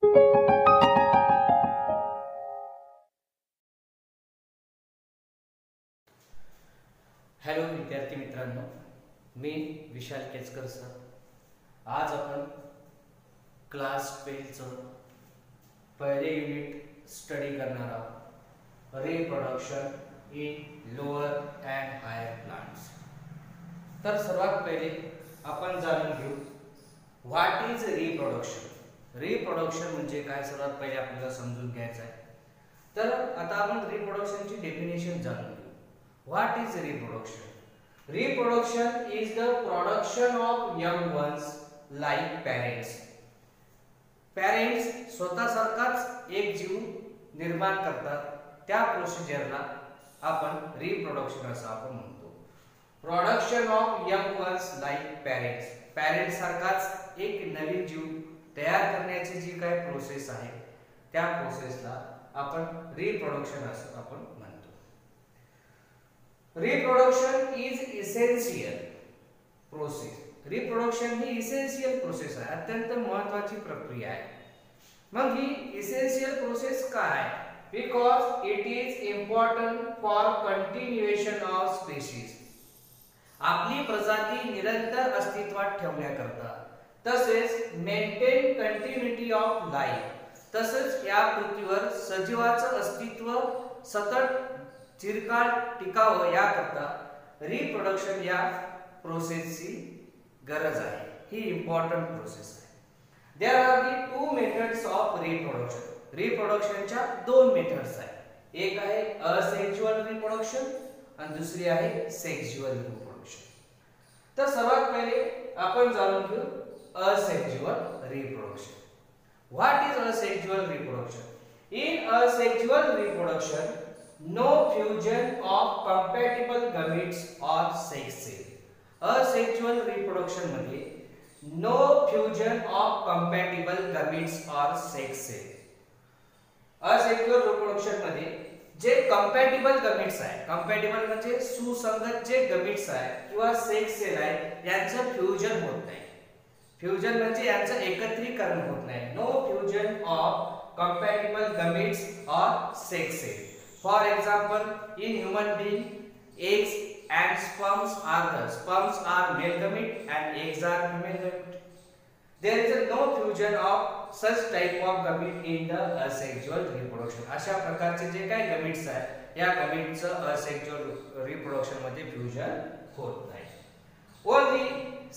Hello विद्यार्थी मित्रांनो, मी विशाल केचकर sir. आज आपण क्लास 12चं पहिले युनिट स्टडी करणार आहोत, reproduction in lower and higher plants. तर सर्वात पहिले आपण जाणून घेऊ व्हॉट इज रिप्रोडक्शन. रिप्रोडक्शन म्हणजे काय सर्वात पहिले आपल्याला समजून घ्यायचं आहे. तर आता आपण रिप्रोडक्शनची डेफिनेशन जाणून घेऊ. What is reproduction? Reproduction is the production of young ones like parents. Parents स्वतःसारखाच एक जीव निर्माण करतात, त्या प्रोसिजरला आपण रिप्रोडक्शन असं आपण म्हणतो. Production of young ones like parents. Parents सारखाच एक नवीन जीव तयार करण्याची जी काय प्रोसेस आहे, त्या प्रोसेसला आपण रिप्रोडक्शन असं आपण म्हणतो. Reproduction is essential process. Reproduction he essential process आहे, अत्यंत महत्त्वाची प्रक्रिया आहे. मग ही इसेन्शियल प्रोसेस काय? Because it is important for continuation of species. आपली प्रजाती निरंतर अस्तित्वात ठेवण्याकरता, तसेच मेंटेन कंटिन्युटी ऑफ लाईफ, तसेच या पृथ्वीवर सजीवाचं अस्तित्व सतत चिरकाल टिकावं याकरता रिप्रोडक्शन या प्रोसेसची गरज आहे. ही इम्पॉर्टंट प्रोसेस आहे. There are the two methods of reproduction. रिप्रोडक्शनच्या दोन मेथड्स आहेत. एक आहे असेक्सुअल रिप्रोडक्शन आणि दुसरी आहे सेक्सुअल रिप्रोडक्शन. तर सर्वात पहिले आपण जाणून घेऊ asexual reproduction. What is asexual reproduction? In asexual reproduction no fusion of compatible gametes or sex cell. Asexual reproduction मध्ये no fusion of compatible gametes or sex cell. Asexual reproduction मध्ये जे compatible gametes आहे, compatible म्हणजे सुसंगत जे gametes आहे किंवा sex cell आहे, यांचं फ्युजन होत नाही. फ्युजन म्हणजे यांचं एकत्रीकरण होत नाही. No fusion of compatible gametes or sex cell. For example, in human being, eggs and sperms are the sperms are male gamete and eggs are female gamete. There is no fusion of such type of gamete in the asexual reproduction. अशा प्रकारचे जे काही gametes आहेत, या gametesचं asexual reproduction मध्ये fusion होत नाही. Only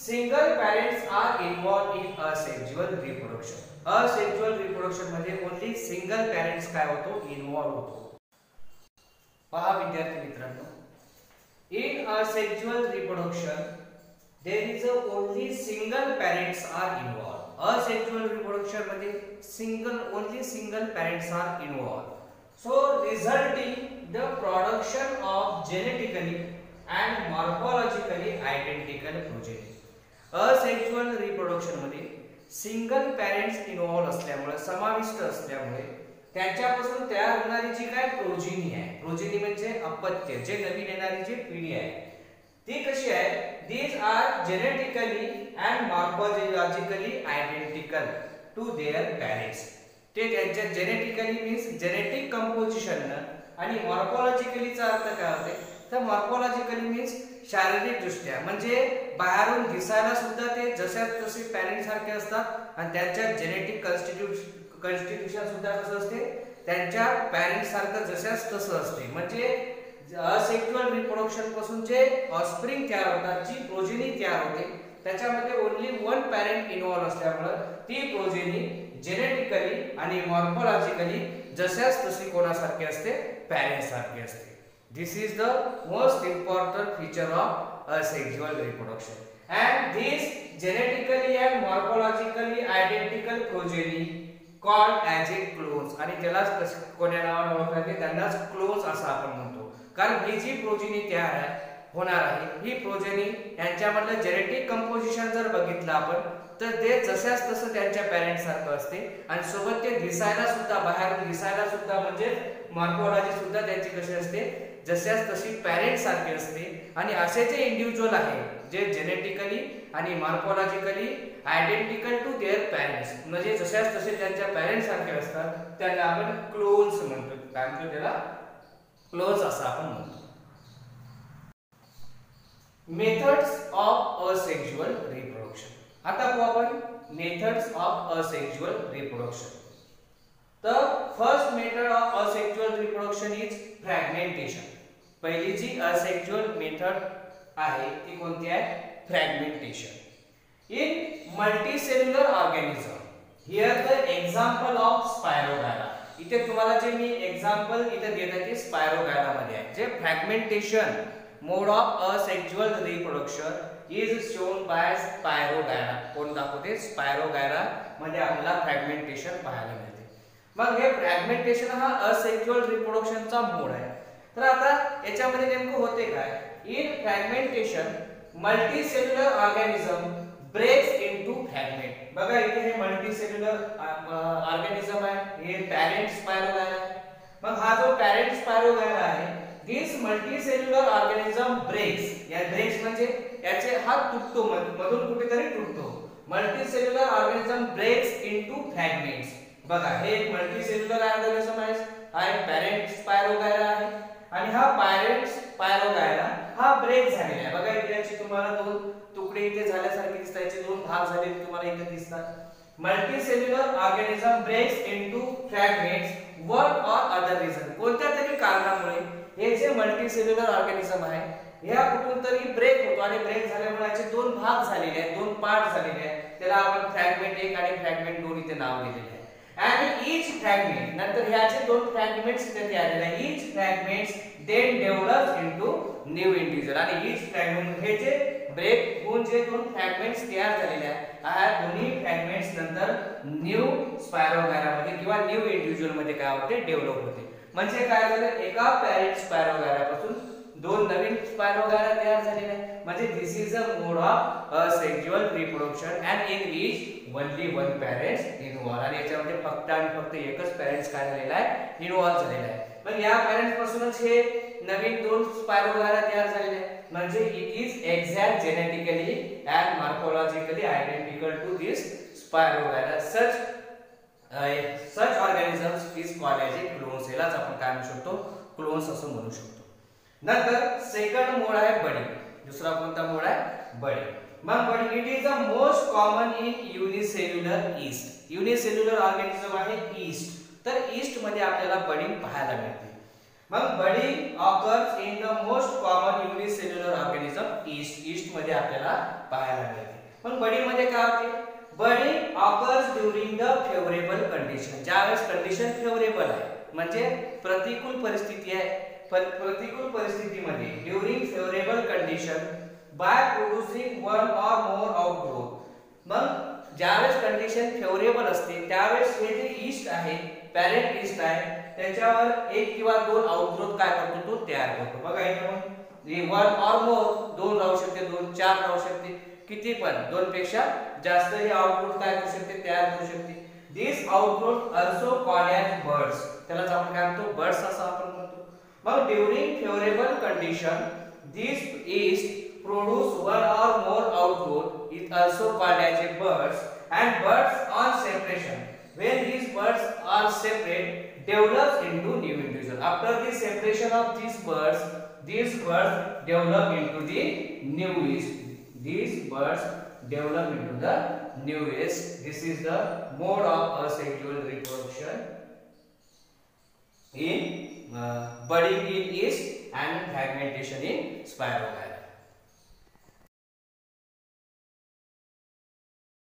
single parents are involved in asexual reproduction. Asexual reproduction मध्ये only single parents काय होतो? इन्व्हॉल्व होतो. पहा विद्यार्थी मित्रांनो, in asexual reproduction there is only single parents are involve. Asexual reproduction मध्ये only single parents are involve. So resulting the production of genetically and morphologically identical progeny. Asexual reproduction मध्ये single parents involve असल्यामुळे, समाविष्ट असल्यामुळे त्यांच्यापासून तयार होणारी जी काय progeny आहे, प्रोजेनी म्हणजे अपत्य, जे नवीन येणारी जी पिढी आहे, ती कशी आहे? These are genetically and morphologically identical to their parents. ते त्यांच्या जेनेटिकली मीन्स जेनेटिक कंपोजिशन आणि मॉर्फोलॉजिकलीचा अर्थ काय होते? तर मॉर्फोलॉजिकली मीन्स शारीरिक दृष्ट्या, म्हणजे बाहेरून दिसायला सुद्धा ते जशाच तसे पॅरेंट सारखे असतात आणि त्यांच्या जेनेटिक कन्स्टिट्यूशन सुद्धा कसं असते? त्यांच्या पॅरेंट्स सारखं जशाच तसं असते. म्हणजे असेक्सुअल रिप्रोडक्शन पासून जे ऑफस्प्रिंग तयार होतात, जी प्रोजेनी तयार होते, त्याच्यामध्ये ओनली वन पॅरेंट इन्व्हॉल्व असल्यामुळे ती प्रोजेनी जेनेटिकली आणि मॉर्फोलॉजिकली जशाच तशी कोणासारखी असते? पॅरेंट्स सारखी असते. This is the most important feature of asexual reproduction. And this genetically and morphologically identical progeny called as a clones. आणि त्यालाच कोण्या नावाने ओळखले? त्यांनाच क्लोन्स असं आपण म्हणतो. कारण ही जी प्रोजेनी तयार होणार आहे, ही प्रोजेनी यांच्यामधलं जेनेटिक कंपोजिशन जर बघितलं आपण, तर ते जशाच तसं त्यांच्या पॅरेंट्स सारखं असते आणि सोबत ते दिसायला सुद्धा, बाहेरून दिसायला सुद्धा म्हणजे मॉर्फोलॉजी सुद्धा त्यांची कशी असते? जशाच तशी पॅरेंट सारखी असते. आणि असे जे इंडिव्हिज्युअल आहे जे जेनेटिकली आणि morphologically identical to their parents, म्हणजे जशाच तसे त्यांच्या पॅरेंट्स सारखे असतात, त्याला आपण क्लोन्स म्हणतो. काय म्हणतो त्याला? क्लोन्स असं आपण म्हणतो. Methods of asexual reproduction. आता पाहू आपण methods of asexual reproduction. The first method of asexual reproduction is fragmentation. पहिली जी asexual method आहे ती कोणती आहे? Fragmentation. In multicellular organism, here the example of Spirogyra. इथे तुम्हाला जे मी एक्झाम्पल इथे देत आहे ते स्पायरोगायरा मध्ये आहे. जे fragmentation mode of asexual reproduction is shown by spirogyra. कोण दाखवते? स्पायरोगायरा मध्ये आपल्याला फ्रॅगमेंटेशन पाहायला मिळते. मग हे फ्रॅगमेंटेशन हा असेक्सुअल रिप्रोडक्शनचा मोड आहे. तर आता याच्यामध्ये नेमकं होते काय? In fragmentation multicellular organism breaks into fragment. बघा इथे हे मल्टीसेल्युलर ऑर्गॅनिझम आहे, हे पॅरेंट स्पायरोगायरा आहे. मग हा जो पॅरेंट स्पायरोगायरा आहे, दिस मल्टीसेल्युलर ऑर्गॅनिझम ब्रेक्स. या ब्रेक्स म्हणजे याचे हा तुटतो, मधून कुठेतरी तुटतो. Multicellular organism breaks into fragments. बघा हे एक मल्टीसेल्युलर ऑर्गॅनिझम आहे, हा एक पॅरेंट स्पायरोगायरा आहे आणि हा पॅरेंट स्पायरोगायरा हा ब्रेक झालेला आहे. बघा इथे याचे तुम्हाला दोन तुकडे इथे झाल्यासारखे दिसतात, याचे दोन भाग झालेले तुम्हाला इथे दिसतात. Multicellular organism breaks into fragments one or other reason. कोणत्या तरी कारणामुळे हे जे मल्टीसेल्युलर ऑर्गॅनिझम आहे ह्या कुठून तरी ब्रेक होतो आणि ब्रेक झाल्यामुळे याचे दोन भाग झालेले आहेत, दोन पार्ट झालेले आहेत. त्याला आपण फ्रॅगमेंट 1 आणि फ्रॅगमेंट 2 इथे नाव दिलेले आहे. And each fragment, नंतर ह्याचे दोन फ्रॅगमेंट्स इथे आलेले आहेत. each fragments then develops into new individual. आणि each fragment हे जे ब्रेक होऊन जे दोन फ्रॅगमेंट्स तयार झालेले आहेत, हा दोन्ही फ्रॅगमेंट्स नंतर न्यू स्पायरोगायरा मध्ये किंवा न्यू इंडिव्हिज्युअल मध्ये काय होते? डेव्हलप होते. म्हणजे काय झालं? एका पॅरेंट स्पायरोगायरा पासून दोन नवीन स्पायरोगायरा तयार झालेले आहेत. म्हणजे this is a mode of asexual reproduction and in which only one parents involve. आणि याच्यामध्ये फक्त आणि फक्त एकच पॅरेंट्स काय झालेला आहे? इन्व्हॉल्व झालेला आहे. पण या पॅरेंट्स पासूनच हे नवीन दोन स्पायरोगायरा तयार झालेले आहेत. म्हणजे it is exact genetically and morphologically identical to this spirogyra. such organisms is called as a clones. यालाच आपण काय म्हणू शकतो? क्लोन्स असं म्हणू शकतो. नंतर सेकंड मोड आहे बडी. दुसरा कोणता मोड आहे? बडी. मग budding it is the most common in unicellular yeast. Unicellular organism आहे ईस्ट. तर ईस्ट मध्ये आपल्याला बडिंग पाहायला मिळते. मग budding occurs in the most common unicellular organism yeast. Yeast मध्ये आपल्याला पाहायला मिळते. मग बडिंग मध्ये काय होते? Budding occurs during the favourable condition. ज्यावेळेस कंडिशन फेवरेबल आहे म्हणजे प्रतिकूल परिस्थिती आहे, प्रतिकूल परिस्थितीमध्ये during favourable condition by producing one or more outgrowth. मग ज्यावेळेस कंडिशन फेवरेबल असते त्यावेळेस हे जे ईस्ट आहे, पॅरेंट ईस्ट आहे, त्याच्यावर एक किंवा दोन आउटग्रोथ काय करतो? तो तयार करतो. बघा इथे मग वन ऑर मोर, दोन राहू शकते, दोन, चार राहू शकते, किती पण, दोन पेक्षा जास्त हे आउटग्रोथ काय करू शकते? तयार करू शकते. This outgrowth also called as buds. त्यालाच आपण काय म्हणतो? बर्ड्स असं आपण म्हणतो. मग during favourable condition this yeast produce one or more outgrowth is also called as a birds. And birds on separation, when these birds are separate, develops into new individual. After the separation of these birds develop into the new yeast. These birds develop into the new yeast. This is the mode of asexual reproduction in budding in yeast and fragmentation in spirogyra.